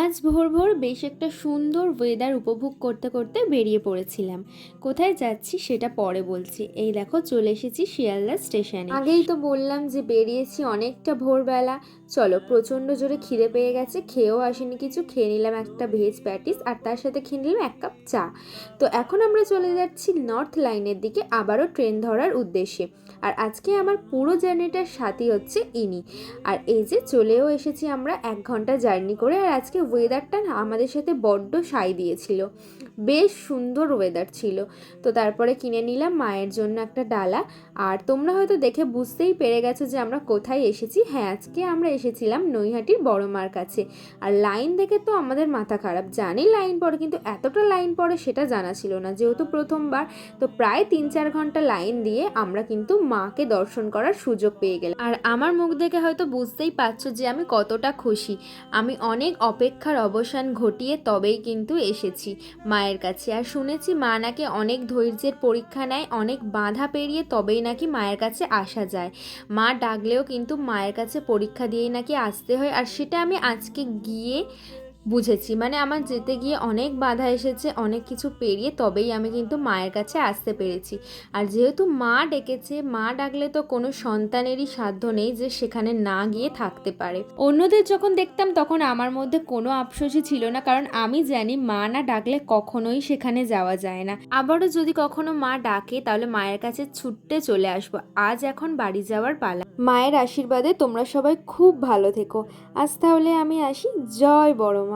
আজ ভোর ভোর বেশ একটা সুন্দর ওয়েদার উপভোগ করতে করতে বেরিয়ে পড়েছিলাম। কোথায় যাচ্ছি সেটা পরে বলছি। এই দেখো চলে এসেছি শিয়ালদা স্টেশনে। আগেই তো বললাম যে বেরিয়েছি অনেকটা ভোরবেলা। চলো, প্রচণ্ড জোরে খিদে পেয়ে গেছে, খেয়েও আসেনি কিছু, খেয়ে নিলাম একটা ভেজ প্যাটিস আর তার সাথে খেয়ে নিলাম এক কাপ চা। তো এখন আমরা চলে যাচ্ছি নর্থ লাইনের দিকে, আবারও ট্রেন ধরার উদ্দেশ্যে। আর আজকে আমার পুরো জার্নিটার সাথী হচ্ছে ইনি। আর এই যে চলেও এসেছি আমরা 1 ঘন্টা জার্নি করে। আর আজকে ওয়েদারটা না আমাদের সাথে বড্ড সায় দিয়েছিল, বেশ সুন্দর ওয়েদার ছিল। তো তারপরে কিনে নিলাম মায়ের জন্য একটা ডালা। আর তোমরা হয়তো দেখে বুঝতেই পেরে গেছো যে আমরা কোথায় এসেছি। হ্যাঁ, আজকে আমরা এসেছিলাম নৈহাটির বড় মার কাছে। আর লাইন দেখে তো আমাদের মাথা খারাপ, জানি লাইন পড়ে, কিন্তু এতটা লাইন পড়ে সেটা জানা ছিল না, যেহেতু প্রথমবার। তো প্রায় 3-4 ঘন্টা লাইন দিয়ে আমরা কিন্তু মাকে দর্শন করার সুযোগ পেয়ে গেলাম। আর আমার মুখ দেখে হয়তো বুঝতেই পারছো যে আমি কতটা খুশি। আমি অনেক অপেক্ষার অবসান ঘটিয়ে তবেই কিন্তু এসেছি মায়ের কাছে। আর শুনেছি মা নাকি অনেক ধৈর্যের পরীক্ষা নেয়, অনেক বাধা পেরিয়ে তবেই নাকি মায়ের কাছে আসা যায়। মা ডাকলেও কিন্তু মায়ের কাছে পরীক্ষা দিয়েই নাকি আসতে হয়। আর সেটা আমি আজকে গিয়ে বুঝেছি। মানে আমার যেতে গিয়ে অনেক বাধা এসেছে, অনেক কিছু পেরিয়ে তবেই আমি কিন্তু মায়ের কাছে আসতে পেরেছি। আর যেহেতু মা ডেকেছে, মা ডাকলে তো কোনো সন্তানেরই সাধ্য নেই যে সেখানে না গিয়ে থাকতে পারে। অন্যদের যখন দেখতাম তখন আমার মধ্যে কোনো আফসোসই ছিল না, কারণ আমি জানি মা না ডাকলে কখনোই সেখানে যাওয়া যায় না। আবারও যদি কখনো মা ডাকে তাহলে মায়ের কাছে ছুটতে চলে আসবো। আজ এখন বাড়ি যাওয়ার পালা। মায়ের আশীর্বাদে তোমরা সবাই খুব ভালো থেকো। আজ তাহলে আমি আসি। জয় বড় মা।